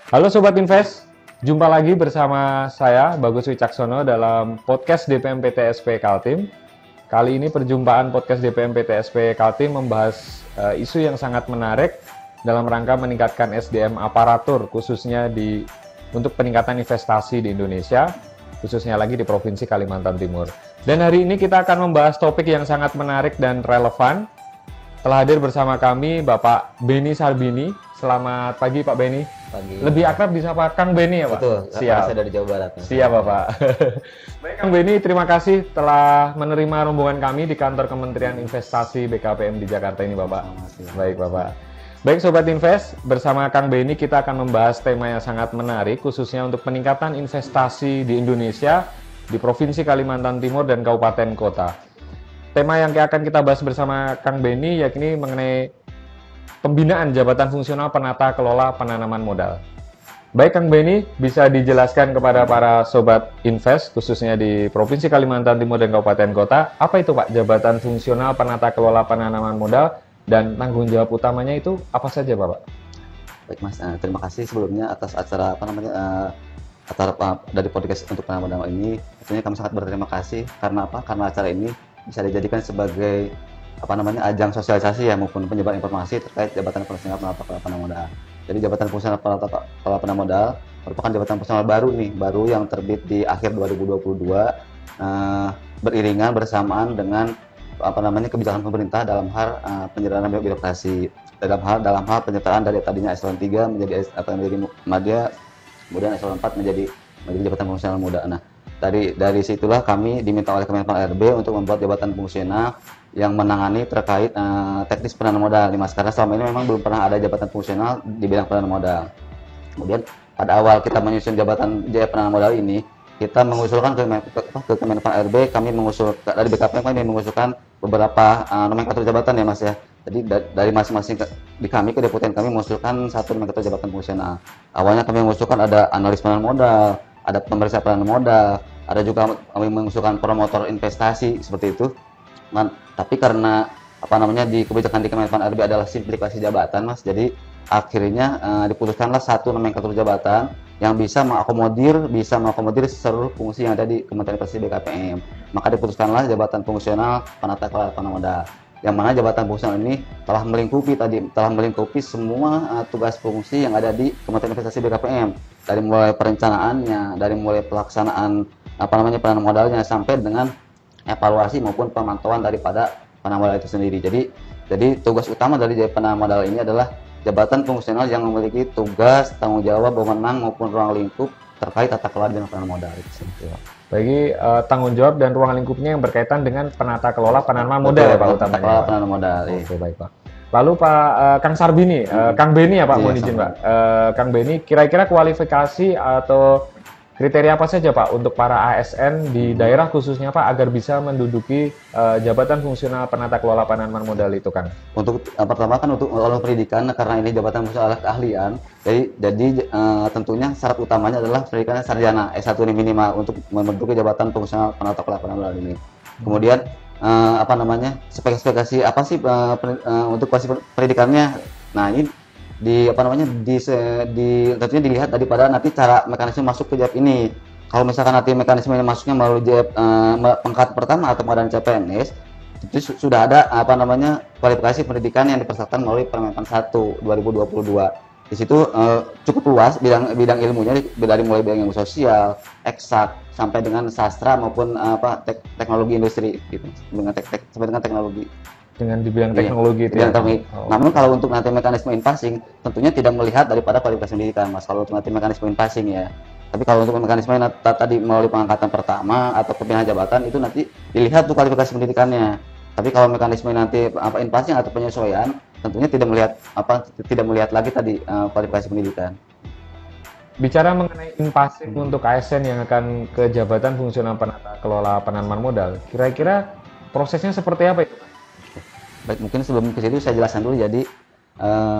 Halo Sobat Invest, jumpa lagi bersama saya Bagus Wicaksono dalam podcast DPM PTSP Kaltim. Kali ini perjumpaan podcast DPM PTSP Kaltim membahas isu yang sangat menarik dalam rangka meningkatkan SDM aparatur khususnya untuk peningkatan investasi di Indonesia, khususnya lagi di Provinsi Kalimantan Timur. Dan hari ini kita akan membahas topik yang sangat menarik dan relevan. Telah hadir bersama kami Bapak Beni Sarbini. Selamat pagi Pak Beni. Pagi. Lebih akrab disapa Kang Beni ya Pak? Betul, siap. saya dari Jawa Barat. Siap Bapak. Baik Kang Beni, terima kasih telah menerima rombongan kami di kantor Kementerian Investasi BKPM di Jakarta ini Bapak. Baik Bapak. Baik Sobat Invest, bersama Kang Beni kita akan membahas tema yang sangat menarik khususnya untuk peningkatan investasi di Indonesia di Provinsi Kalimantan Timur dan Kabupaten Kota. Tema yang akan kita bahas bersama Kang Beni yakni mengenai pembinaan jabatan fungsional penata kelola penanaman modal. Baik Kang Beni, bisa dijelaskan kepada para Sobat Invest khususnya di Provinsi Kalimantan Timur dan Kabupaten Kota, apa itu Pak jabatan fungsional penata kelola penanaman modal dan tanggung jawab utamanya itu apa saja Bapak? Baik Mas, terima kasih sebelumnya atas acara dari podcast untuk penanaman modal ini. Tentunya kami sangat berterima kasih karena apa? Karena acara ini bisa dijadikan sebagai ajang sosialisasi ya maupun penyebaran informasi terkait jabatan fungsional penata kelola penanaman modal. Jadi jabatan fungsional penata kelola penanaman modal merupakan jabatan fungsional baru yang terbit di akhir 2022 beriringan bersamaan dengan kebijakan pemerintah dalam hal penyederhanaan birokrasi, dalam hal penyertaan dari tadinya eselon 3 menjadi madya, kemudian eselon 4 menjadi jabatan fungsional muda. Nah, dari situlah kami diminta oleh Kemenpan RB untuk membuat jabatan fungsional yang menangani terkait teknis penanaman modal nih Mas, karena selama ini memang belum pernah ada jabatan fungsional di bidang penanaman modal. Kemudian pada awal kita menyusun jabatan penanaman modal ini, kita mengusulkan ke Kemenpan RB, kami mengusulkan dari BKPM kami mengusulkan beberapa nomenklatur jabatan ya Mas ya. Jadi dari masing-masing di kami ke deputian kami mengusulkan satu nomenklatur jabatan fungsional. Awalnya kami mengusulkan ada analis penanaman modal, ada pemeriksa penanaman modal, ada juga kami mengusulkan promotor investasi seperti itu. Tapi karena di kebijakan di Kemenpan RB adalah simplifikasi jabatan Mas, jadi akhirnya diputuskanlah satu nomenklatur jabatan yang bisa mengakomodir seluruh fungsi yang ada di Kementerian Investasi BKPM. Maka diputuskanlah jabatan fungsional penata kelola penanaman modal, yang mana jabatan fungsional ini telah melingkupi semua tugas fungsi yang ada di Kementerian Investasi BKPM, dari mulai perencanaannya, dari mulai pelaksanaan penanaman modalnya sampai dengan evaluasi maupun pemantauan daripada penanaman modal itu sendiri. Jadi tugas utama dari penanaman modal ini adalah jabatan fungsional yang memiliki tugas, tanggung jawab, wewenang maupun ruang lingkup terkait tata kelola dengan penanaman modal itu sendiri. Bagi tanggung jawab dan ruang lingkupnya yang berkaitan dengan penata kelola penanaman modal ya Pak utamanya. Penata penanaman modal. Oke, baik Pak. Lalu Pak Kang Sarbini, Kang Beni ya Pak, mohon izin Pak. Kang Beni, kira-kira kualifikasi atau kriteria apa saja Pak untuk para ASN di daerah khususnya Pak agar bisa menduduki jabatan fungsional penata kelola penanaman modal itu Kang? Untuk pertama kan untuk pendidikan, karena ini jabatan fungsional adalah keahlian, jadi tentunya syarat utamanya adalah pendidikan sarjana S1 ini minimal untuk menduduki jabatan fungsional penata kelola penanaman modal ini. Kemudian spesifikasi apa sih untuk kualifikasi pendidikannya? Nah, ini tentunya dilihat daripada nanti cara mekanisme masuk ke JAP ini. Kalau misalkan nanti mekanisme masuknya melalui JAP pangkat pertama atau modal CPNS, itu sudah ada kualifikasi pendidikan yang dipersyaratkan melalui Permenpan 1 2022. Di situ cukup luas bidang ilmunya, dari mulai bidang ilmu sosial, eksak sampai dengan sastra maupun teknologi industri gitu. Sampai dengan teknologi. Dengan di bidang teknologi itu ya. Namun kalau untuk nanti mekanisme in-passing tentunya tidak melihat daripada kualifikasi pendidikan Mas, kalau untuk nanti mekanisme in-passing ya. Tapi kalau untuk mekanisme tadi melalui pengangkatan pertama atau pembinaan jabatan itu nanti dilihat tuh kualifikasi pendidikannya. Tapi kalau mekanisme nanti in-passing atau penyesuaian tentunya tidak melihat lagi tadi kualifikasi pendidikan. Bicara mengenai in-passing untuk ASN yang akan ke jabatan fungsional penata kelola penanaman modal, kira-kira prosesnya seperti apa itu? Baik, mungkin sebelum ke situ saya jelaskan dulu. Jadi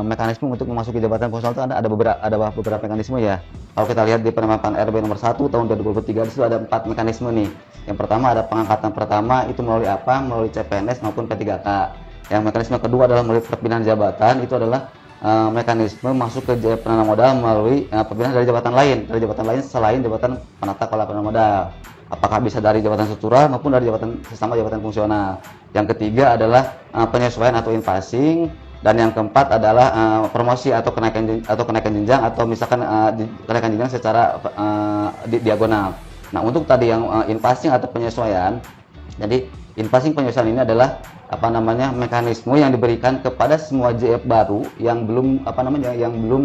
mekanisme untuk memasuki jabatan fungsional itu ada beberapa mekanisme ya. Kalau kita lihat di penerapan RB nomor 1 tahun 2023 di situ ada 4 mekanisme nih. Yang pertama ada pengangkatan pertama itu melalui apa? Melalui CPNS maupun P3K. Yang mekanisme kedua adalah melalui perpindahan jabatan, itu adalah mekanisme masuk ke penanam modal melalui perpindahan dari jabatan lain selain jabatan penata kelola penanam modal. Apakah bisa dari jabatan struktural maupun dari jabatan sesama jabatan fungsional. Yang ketiga adalah penyesuaian atau in-passing. Dan yang keempat adalah promosi atau kenaikan jenjang atau misalkan kenaikan jenjang secara diagonal. Nah, untuk tadi yang in-passing atau penyesuaian, jadi in-passing penyesuaian ini adalah mekanisme yang diberikan kepada semua JF baru yang belum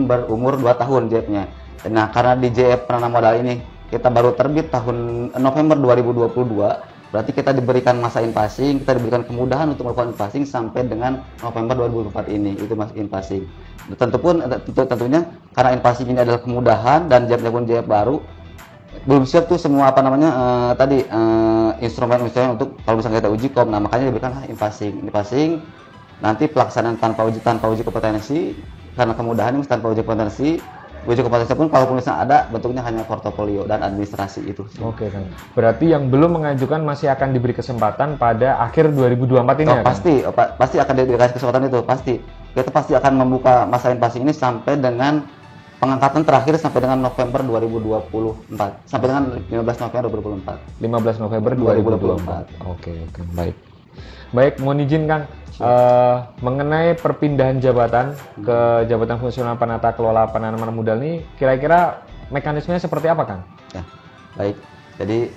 berumur 2 tahun JF-nya. Nah, karena di JF penanam modal ini kita baru terbit tahun November 2022, berarti kita diberikan masa in-passing, kita diberikan kemudahan untuk melakukan in-passing sampai dengan November 2024 ini, itu mas in-passing. Tentunya karena in-passing ini adalah kemudahan dan JF baru belum siap tuh semua instrumen-instrumen untuk kalau misalnya kita uji kom, nah makanya diberikan in-passing. Nanti pelaksanaan tanpa uji kompetensi, karena kemudahan ini tanpa uji kompetensi. Uji kompetensi pun kalau misalnya ada bentuknya hanya portofolio dan administrasi itu. Oke kan. Berarti yang belum mengajukan masih akan diberi kesempatan pada akhir 2024 ini ya? Pasti akan diberikan kesempatan itu, pasti. Kita pasti akan membuka masa in-passing ini sampai dengan pengangkatan terakhir sampai dengan November 2024. Sampai dengan 15 November 2024. 15 November 2024. Oke, baik. Baik, mohon izin Kang. Mengenai perpindahan jabatan ke jabatan fungsional penata kelola penanaman modal ini, kira-kira mekanismenya seperti apa, Kang? Ya, baik. Jadi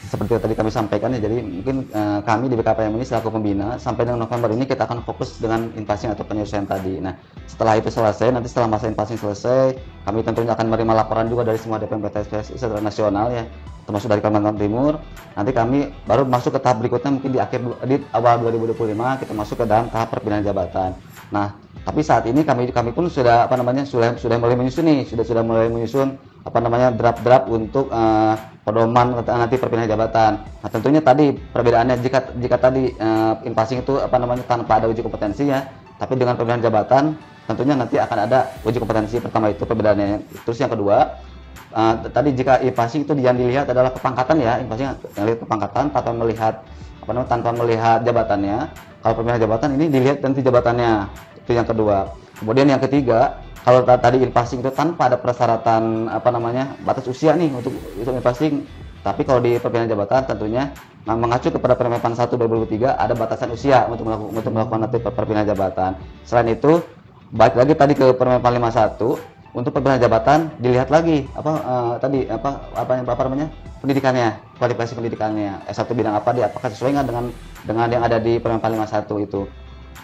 seperti tadi kami sampaikan ya, jadi mungkin kami di BKPM ini selaku pembina sampai dengan November ini kita akan fokus dengan in-passing atau penyesuaian tadi. Nah, setelah itu selesai, nanti setelah masa in-passing selesai, kami tentunya akan menerima laporan juga dari semua DPM-PTSPSI secara nasional ya, termasuk dari Kalimantan Timur. Nanti kami baru masuk ke tahap berikutnya, mungkin di awal 2025 kita masuk ke dalam tahap perpindahan jabatan. Nah, tapi saat ini kami pun sudah sudah mulai menyusun nih, sudah mulai menyusun draft untuk pedoman nanti perpindahan jabatan. Nah, tentunya tadi perbedaannya jika tadi in-passing itu tanpa ada uji kompetensi ya, tapi dengan perpindahan jabatan tentunya nanti akan ada uji kompetensi. Pertama itu perbedaannya. Terus yang kedua, tadi jika in-passing itu yang dilihat adalah kepangkatan ya, in-passing yang lihat kepangkatan tanpa melihat jabatannya. Kalau perpindahan jabatan ini dilihat nanti jabatannya. Itu yang kedua. Kemudian yang ketiga, kalau tadi in-passing itu tanpa ada persyaratan batas usia nih untuk in-passing. Tapi kalau di perpindahan jabatan tentunya mengacu kepada Permepan 1 2023 ada batasan usia untuk melakukan nanti perpindahan jabatan. Selain itu, balik lagi tadi ke Permepan 51, untuk perpindahan jabatan dilihat lagi pendidikannya, kualifikasi pendidikannya, S1 bidang apa dia, apakah sesuai nggak dengan yang ada di Permepan 51 itu.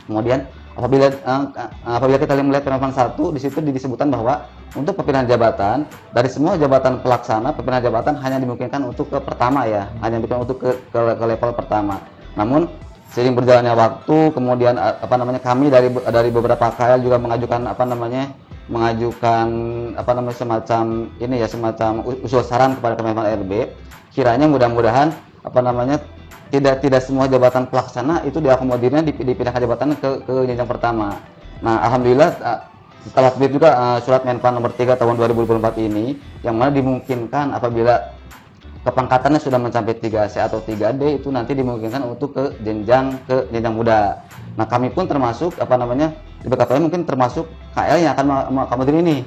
Kemudian apabila kita melihat Permepan 1, di situ disebutkan bahwa untuk perpindahan jabatan dari semua jabatan pelaksana, perpindahan jabatan hanya dimungkinkan untuk ke pertama ya, hanya dimungkinkan untuk ke level pertama. Namun seiring berjalannya waktu, kemudian kami dari beberapa KL juga mengajukan semacam usul saran kepada Kemenpan RB, kiranya mudah-mudahan tidak semua jabatan pelaksana itu diakomodirnya dipindahkan jabatan ke jenjang pertama. Nah, alhamdulillah setelah terbit juga surat Menpan nomor 3 tahun 2024 ini, yang mana dimungkinkan apabila kepangkatannya sudah mencapai 3C atau 3D itu nanti dimungkinkan untuk ke jenjang muda. Nah, kami pun termasuk di BKPM mungkin termasuk KL yang akan mengakomodir ini.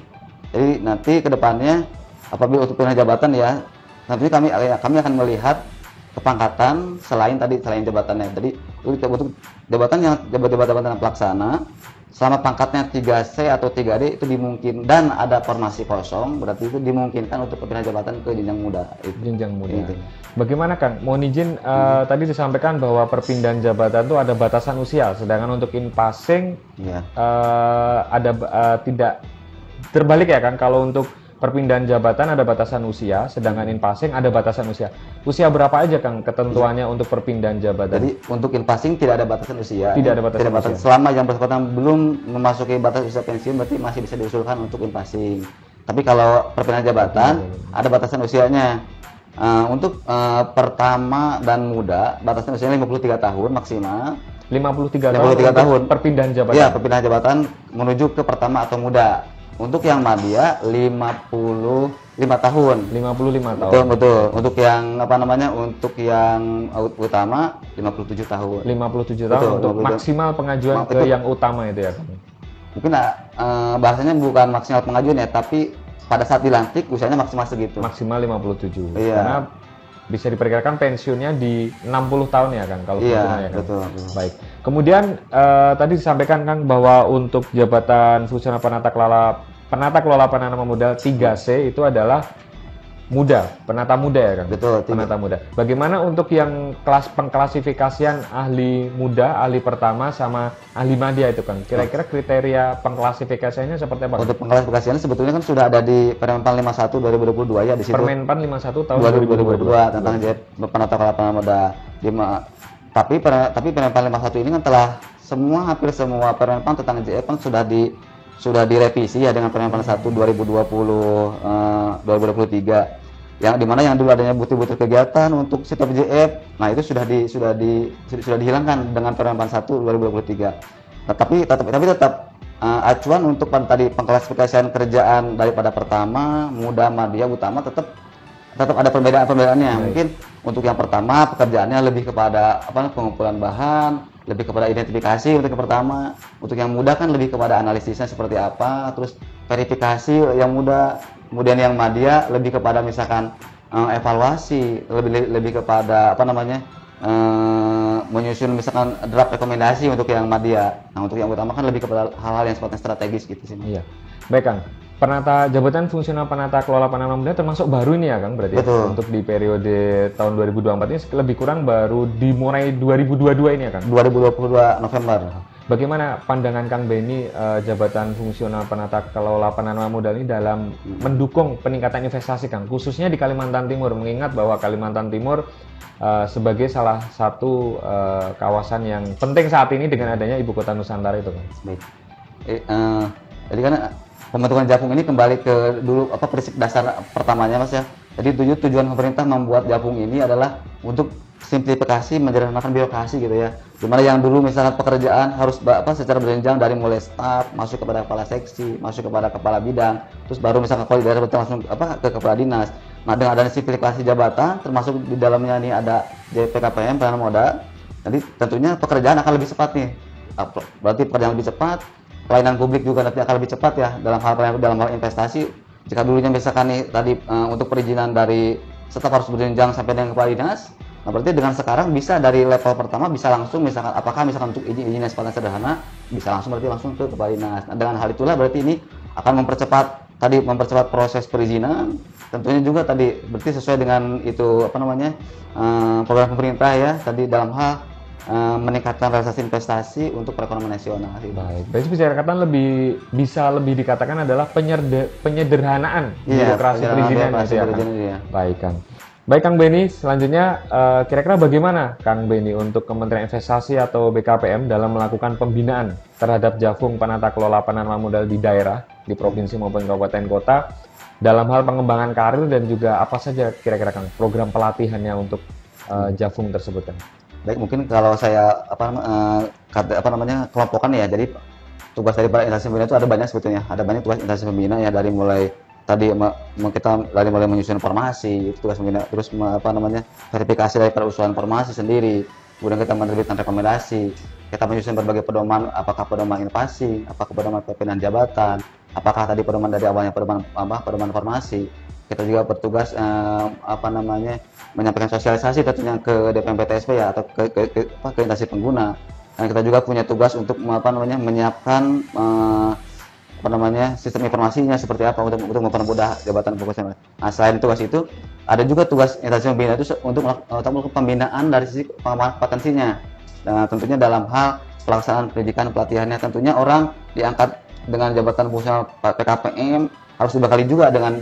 Jadi nanti kedepannya apabila untuk pindah jabatan ya, nanti kami akan melihat kepangkatan selain jabatannya. Jadi untuk jabatan pelaksana selama pangkatnya 3C atau 3D itu dimungkin dan ada formasi kosong, berarti itu dimungkinkan untuk perpindahan jabatan ke jenjang muda. Jenjang muda. Itu. Bagaimana Kang? Mohon izin tadi disampaikan bahwa perpindahan jabatan itu ada batasan usia, sedangkan untuk in-passing ada tidak terbalik ya Kang, kalau untuk perpindahan jabatan ada batasan usia, sedangkan in-passing ada batasan usia. Usia berapa aja Kang ketentuannya untuk perpindahan jabatan? Jadi untuk in-passing tidak ada batasan usia. Tidak ada batasan usia. Selama yang bersangkutan belum memasuki batas usia pensiun, berarti masih bisa diusulkan untuk in-passing. Tapi kalau perpindahan jabatan ada batasan usianya. Untuk pertama dan muda batasan usianya 53 tahun maksimal. 53 53 tahun. Perpindahan jabatan. Iya, perpindahan jabatan menuju ke pertama atau muda. Untuk yang madya 55 tahun. 55 tahun. Betul, betul. Untuk yang apa namanya? Untuk yang utama 57 tahun. 57 tahun Betul, untuk 57. maksimal pengajuan ke Betul. yang utama itu ya. Mungkin bahasanya bukan maksimal pengajuan ya, tapi pada saat dilantik usianya maksimal segitu. Maksimal 57. Iya. Karena bisa diperkirakan pensiunnya di 60 tahun ya Kang, kalau Iya, fungsional ya Kang. betul. Baik. Kemudian tadi disampaikan Kang bahwa untuk jabatan fungsional penata kelola penanaman modal 3C itu adalah muda, penata muda ya Kang. Betul, Penata muda. Bagaimana untuk yang kelas pengklasifikasian ahli muda, ahli pertama sama ahli madya itu Kang? Kira-kira kriteria pengklasifikasiannya seperti apa? Untuk pengklasifikasiannya sebetulnya kan sudah ada di Permenpan 51 2022 ya di situ. Permenpan 51 tahun 2022 tentang penata kelola penanaman modal. Tapi Permenpan 51 ini kan telah hampir semua Permenpan tentang JF kan sudah direvisi ya dengan Permenpan 1 2023 yang dimana yang dulu adanya butir-butir kegiatan untuk setiap JF, nah itu sudah dihilangkan dengan Permenpan 1 2023. Nah, tapi tetap acuan untuk tadi pengklasifikasian kerjaan daripada pertama, muda, madya, utama tetap ada perbedaan-perbedaannya. Mungkin untuk yang pertama pekerjaannya lebih kepada pengumpulan bahan, lebih kepada identifikasi untuk yang pertama. Untuk yang muda kan lebih kepada analisisnya seperti apa, terus verifikasi yang muda. Kemudian yang madya lebih kepada misalkan evaluasi, lebih kepada menyusun misalkan draft rekomendasi untuk yang madya. Nah, untuk yang utama kan lebih kepada hal-hal yang sifatnya strategis gitu sih. Iya. Baik Kang. Jabatan fungsional penata kelola penanaman modal termasuk baru ini ya Kang berarti. Betul. Untuk di periode tahun 2024 ini lebih kurang baru dimulai 2022 ini ya Kang. 2022 November. Bagaimana pandangan Kang Benny jabatan fungsional penata kelola penanaman modal ini dalam mendukung peningkatan investasi Kang, khususnya di Kalimantan Timur, mengingat bahwa Kalimantan Timur sebagai salah satu kawasan yang penting saat ini dengan adanya ibu kota Nusantara itu Kang. Baik. Jadi kan pembentukan Japung ini kembali ke dulu prinsip dasar pertamanya Mas ya. Jadi tujuan pemerintah membuat Japung ini adalah untuk simplifikasi, menyederhanakan birokrasi gitu ya. Dimana yang dulu misalnya pekerjaan harus secara berjenjang dari mulai staf, masuk kepada kepala seksi, masuk kepada kepala bidang, terus baru misalnya kalau di daerah langsung ke kepala dinas. Nah, dengan adanya simplifikasi jabatan, termasuk di dalamnya ini ada JPKPM penanaman modal. Nanti tentunya pekerjaan akan lebih cepat nih. Berarti pekerjaan lebih cepat, pelayanan publik juga nanti akan lebih cepat ya dalam hal investasi. Jika dulunya misalkan nih tadi untuk perizinan dari staf harus berjenjang sampai dengan kepala dinas. Nah, berarti dengan sekarang bisa dari level pertama bisa langsung misalkan untuk izin yang sifatnya sederhana bisa langsung ke kepala dinas. Nah, dengan hal itulah berarti ini akan mempercepat proses perizinan. Tentunya juga tadi berarti sesuai dengan itu program pemerintah ya tadi dalam hal meningkatkan realisasi investasi untuk perekonomian nasional. Baik, berarti bisa dikatakan adalah penyederhanaan birokrasi perizinan itu ya Kang. Baik Kang. Baik Kang Benny, selanjutnya kira-kira bagaimana Kang Benny untuk Kementerian Investasi atau BKPM dalam melakukan pembinaan terhadap Jafung penata kelola penanaman modal di daerah, di provinsi maupun kabupaten kota dalam hal pengembangan karir dan juga apa saja kira-kira Kang program pelatihannya untuk Jafung tersebut Kang? Baik, mungkin kalau saya kelompokkan ya. Jadi tugas dari para instansi pembina itu ada banyak sebetulnya. Ada banyak tugas instansi pembina ya dari mulai tadi kita dari mulai menyusun informasi itu tugas pembina, terus verifikasi dari usulan informasi sendiri, kemudian kita menerbitkan rekomendasi, kita menyusun berbagai pedoman, apakah pedoman inovasi, apakah pedoman perpindahan jabatan, apakah tadi pedoman dari awalnya pedoman informasi. Kita juga bertugas menyampaikan sosialisasi tentunya ke DPMPTSP ya atau ke instansi pengguna. Dan kita juga punya tugas untuk menyiapkan sistem informasinya seperti apa untuk mempermudah jabatan fungsional. Nah, selain tugas itu, ada juga tugas instansi pembina itu untuk melakukan pembinaan dari sisi kompetensinya. Dan tentunya dalam hal pelaksanaan pendidikan pelatihannya, tentunya orang diangkat dengan jabatan fungsional PKPM harus dibekali juga dengan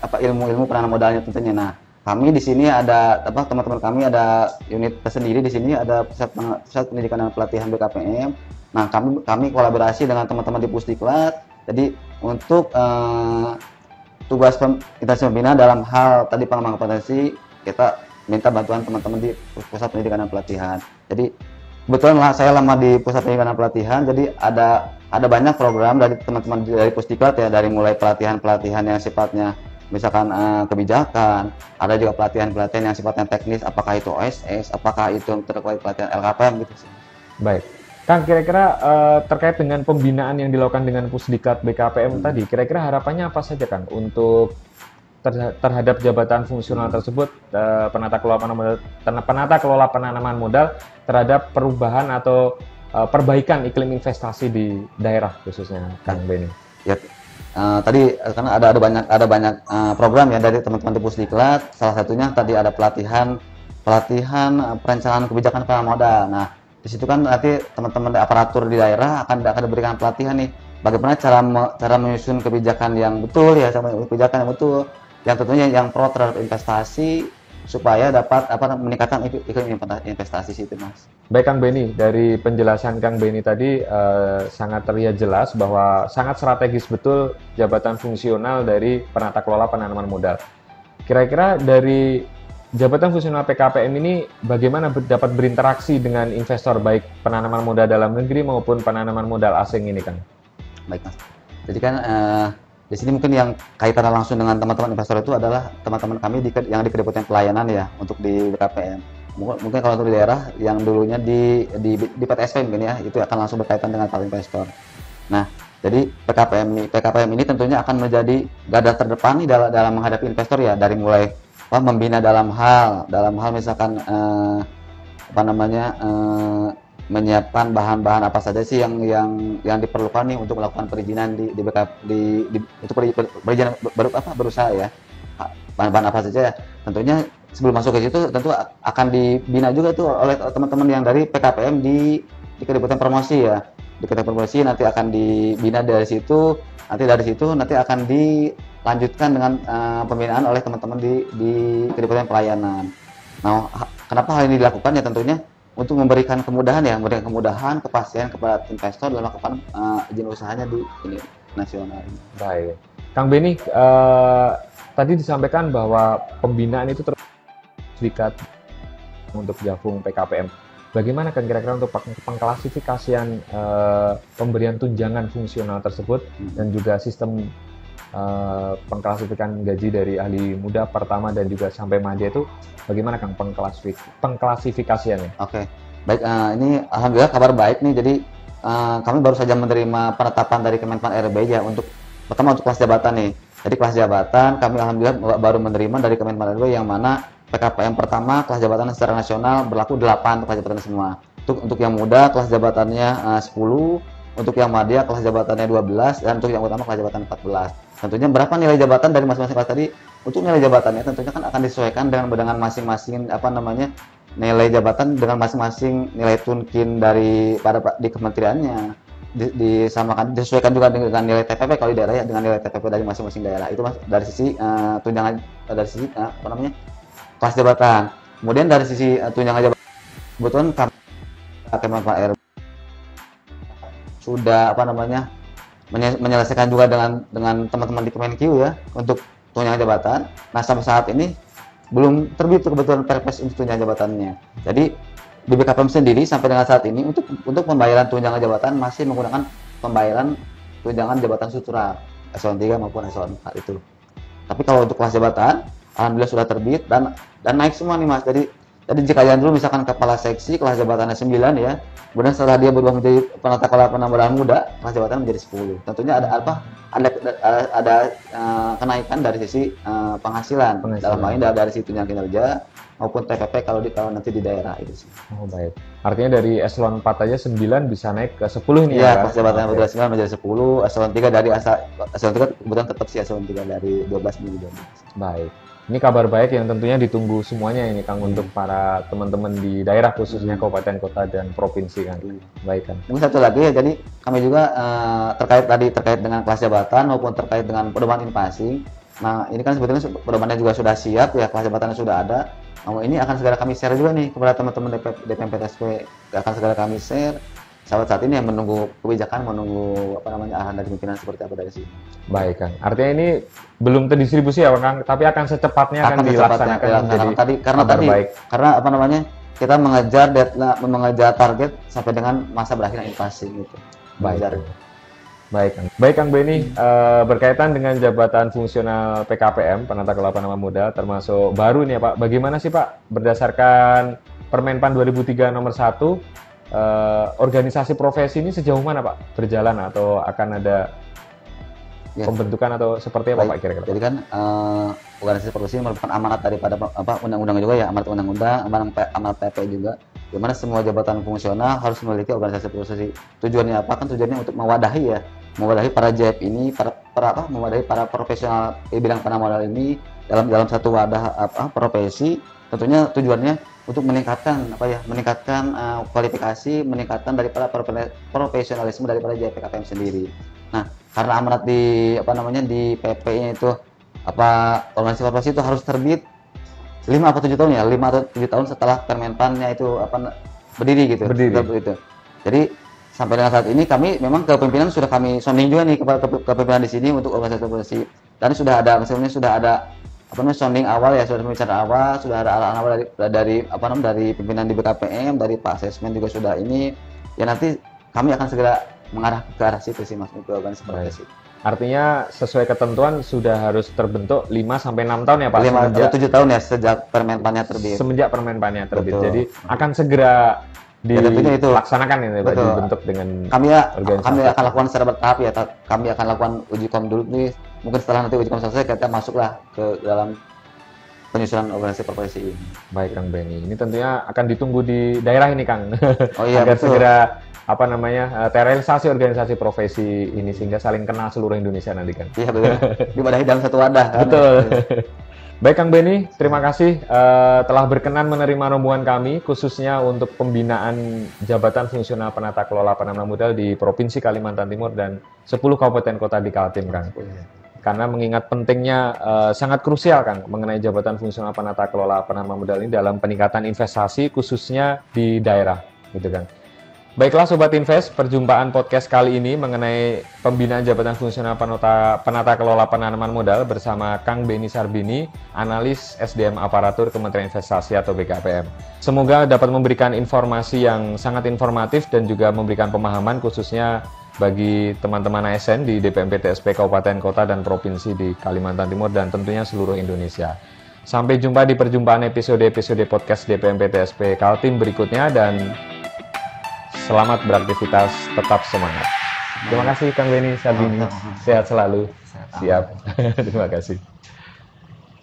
ilmu-ilmu penanaman modalnya tentunya. Nah, kami di sini ada teman-teman kami ada unit tersendiri di sini, ada pusat pendidikan dan pelatihan BKPM. Nah, kami kolaborasi dengan teman-teman di Pusdiklat. Jadi untuk tugas instansi pembina dalam hal tadi pengembangan kompetensi, kita minta bantuan teman-teman di pusat pendidikan dan pelatihan. Jadi kebetulan lah saya lama di pusat penyimpanan pelatihan, jadi ada banyak program dari teman-teman dari Pusdiklat ya, dari mulai pelatihan-pelatihan yang sifatnya misalkan kebijakan, ada juga pelatihan-pelatihan yang sifatnya teknis, apakah itu OSS, apakah itu terkait pelatihan LKPM gitu sih. Baik. Kang, kira-kira terkait dengan pembinaan yang dilakukan dengan Pusdiklat BKPM tadi, kira-kira harapannya apa saja, Kang, untuk terhadap jabatan fungsional tersebut, penata kelola penanaman modal terhadap perubahan atau perbaikan iklim investasi di daerah khususnya, Kang Beni? Ya, tadi karena ada banyak program ya dari teman-teman di Pusdiklat. Salah satunya tadi ada pelatihan perencanaan kebijakan penanaman modal. Nah, di situ kan nanti teman-teman aparatur di daerah akan diberikan pelatihan nih, bagaimana cara menyusun kebijakan yang betul ya, kebijakan yang betul, yang tentunya yang pro terhadap investasi supaya dapat meningkatkan iklim investasi situ, Mas. Baik, Kang Beni, dari penjelasan Kang Beni tadi sangat terlihat jelas bahwa sangat strategis betul jabatan fungsional dari penata kelola penanaman modal. Kira-kira dari jabatan fungsional PKPM ini bagaimana dapat berinteraksi dengan investor baik penanaman modal dalam negeri maupun penanaman modal asing ini, Kang? Baik, Mas. Jadi kan di sini mungkin yang kaitan langsung dengan teman-teman investor itu adalah teman-teman kami yang di Kedeputian Pelayanan ya, untuk di BKPM. Mungkin kalau untuk di daerah yang dulunya di PTSP mungkin ya, itu akan langsung berkaitan dengan para investor. Nah, jadi PKPM ini tentunya akan menjadi garda terdepan nih dalam menghadapi investor ya, dari mulai membina dalam hal misalkan menyiapkan bahan-bahan apa saja sih yang diperlukan nih untuk melakukan perizinan untuk perizinan berusaha ya, bahan-bahan apa saja ya. Tentunya sebelum masuk ke situ tentu akan dibina juga tuh oleh teman-teman yang dari PKPM di Kedeputian Promosi ya. Di Kedeputian Promosi nanti akan dibina dari situ, nanti akan dilanjutkan dengan pembinaan oleh teman-teman di Kedeputian Pelayanan. Nah, kenapa hal ini dilakukan ya, tentunya untuk memberikan kemudahan kepastian kepada investor dalam melakukan izin usahanya di nasional. Baik, Kang Beni, tadi disampaikan bahwa pembinaan itu terdekat untuk Jafung PKPM. Bagaimana kan kira-kira untuk pengklasifikasian pemberian tunjangan fungsional tersebut dan juga sistem pengklasifikan gaji dari ahli muda pertama dan juga sampai madya itu bagaimana, Kang, pengklasifikasiannya? Oke, baik, ini alhamdulillah kabar baik nih. Jadi kami baru saja menerima penetapan dari Kemenpan RB ya untuk kelas jabatan nih. Jadi kelas jabatan kami alhamdulillah baru menerima dari Kemenpan RB yang mana PKPM pertama kelas jabatan secara nasional berlaku 8 kelas jabatan semua. Untuk yang muda kelas jabatannya 10, untuk yang madya kelas jabatannya 12, dan untuk yang utama kelas jabatan 14. Tentunya berapa nilai jabatan dari masing-masing kelas tadi? Untuk nilai jabatannya tentunya kan akan disesuaikan dengan masing-masing nilai jabatan dengan masing-masing nilai tunkin di kementeriannya. Disesuaikan juga dengan nilai TPP kalau di daerah ya, dengan nilai TPP dari masing-masing daerah. Itu Mas dari sisi tunjangan, dari sisi kelas jabatan. Kemudian dari sisi tunjangan jabatan, kebetulan Kemenpan RB sudah menyelesaikan juga dengan teman-teman di Kemenq ya untuk tunjangan jabatan. Nah, sampai saat ini belum terbit kebetulan perpres untuk tunjangan jabatannya. Jadi di BKPM sendiri sampai dengan saat ini untuk pembayaran tunjangan jabatan masih menggunakan pembayaran tunjangan jabatan struktural eselon 3 maupun eselon 4 itu. Tapi kalau untuk kelas jabatan alhamdulillah sudah terbit dan naik semua nih, Mas. Jadi jika kalian dulu misalkan kepala seksi kelas jabatannya 9 ya, kemudian setelah dia berubah menjadi penata kelola penambahan muda, kelas jabatan menjadi 10. Tentunya ada kenaikan dari sisi penghasilan. Dalam hal ini dari sisi tunjangan kinerja maupun TPP kalau nanti di daerah itu sih. Oh, baik. Artinya dari eselon 4 aja 9 bisa naik ke 10 nih ya? Iya, kelas jabatan dari 9 menjadi 10, eselon 3 dari eselon 3 kebetulan tetap sih eselon 3 dari 12 menjadi 12. Baik. Ini kabar baik yang tentunya ditunggu semuanya ini, Kang, untuk para teman-teman di daerah khususnya kabupaten, kota, dan provinsi, kan. Baik, kan. Mungkin satu lagi ya, jadi kami juga terkait dengan kelas jabatan maupun terkait dengan pedoman invasi. Nah, ini kan sebetulnya pedomannya juga sudah siap ya, kelas jabatannya sudah ada. Nah, ini akan segera kami share juga nih kepada teman-teman DPM PTSP, akan segera kami share. Saat ini yang menunggu kebijakan, menunggu arahan dari pimpinan seperti apa dari sini. Baik, Kang. Artinya ini belum terdistribusi ya, Kang, tapi akan secepatnya akan dilaksanakan. Karena kita mengejar target sampai dengan masa berakhirnya invasi gitu. Baik. Baik Kang Benny, berkaitan dengan jabatan fungsional PKPM, penata kelola penanaman modal, termasuk baru nih ya Pak. Bagaimana sih Pak, berdasarkan Permenpan 2003 nomor 1, organisasi profesi ini sejauh mana Pak berjalan atau akan ada pembentukan atau seperti apa Pak kira-kira? Jadi kan organisasi profesi merupakan amanat daripada undang-undang juga ya, amanat undang-undang, amanat PP juga, di mana semua jabatan fungsional harus memiliki organisasi profesi. Tujuannya apa? Kan tujuannya untuk mewadahi para JF ini, mewadahi para profesional di bidang penanaman modal ini dalam satu wadah profesi. Tentunya tujuannya untuk meningkatkan kualifikasi, meningkatkan daripada profesionalisme daripada JF PKPM sendiri. Nah, karena amanat di PP-nya itu organisasi profesi itu harus terbit 5 atau 7 tahun ya, 5 atau 7 tahun setelah Permenpannya itu berdiri gitu. Jadi sampai dengan saat ini kami memang kepemimpinan sudah kami sounding juga nih kepada kepemimpinan di sini untuk organisasi profesi. Dan sudah ada sounding awal ya, sudah pembicaraan awal, sudah ada arahan awal dari pimpinan di BKPM, dari Pak Asesmen juga sudah ini. Ya nanti kami akan segera mengarah ke arah situ sih Mas, untuk organisasi profesi. Artinya sesuai ketentuan sudah harus terbentuk 5 sampai 6 tahun ya Pak? 5 atau 7 tahun ya sejak Permenpannya terbit. Semenjak Permenpannya terbit. Betul. Jadi akan segera dilaksanakan ini Pak, dibentuk dengan kami akan lakukan secara bertahap ya. Kami akan lakukan uji kom dulu nih. Mungkin setelah nanti uji kom selesai kita masuklah ke dalam penyusunan organisasi profesi ini. Baik Kang Benny, ini tentunya akan ditunggu di daerah ini Kang. Oh iya, agar segera terrealisasi organisasi profesi ini sehingga saling kenal seluruh Indonesia nanti kan. Iya betul. Diwadahi dalam satu wadah. Betul. Baik Kang Benny, terima kasih telah berkenan menerima rombongan kami khususnya untuk pembinaan jabatan fungsional penata kelola penanaman modal di Provinsi Kalimantan Timur dan 10 kabupaten kota di Kaltim Kang. Karena mengingat pentingnya sangat krusial Kang mengenai jabatan fungsional penata kelola penanaman modal ini dalam peningkatan investasi khususnya di daerah gitu kan. Baiklah Sobat Invest, perjumpaan podcast kali ini mengenai pembinaan jabatan fungsional penata kelola penanaman modal bersama Kang Benny Sarbini, analis SDM aparatur Kementerian Investasi atau BKPM. Semoga dapat memberikan informasi yang sangat informatif dan juga memberikan pemahaman khususnya bagi teman-teman ASN di DPM PTSP Kabupaten, Kota, dan Provinsi di Kalimantan Timur dan tentunya seluruh Indonesia. Sampai jumpa di perjumpaan episode-episode podcast DPM PTSP Kaltim berikutnya dan selamat beraktivitas, tetap semangat. Terima kasih Kang Benny Sarbini, sehat selalu. Siap. Terima kasih.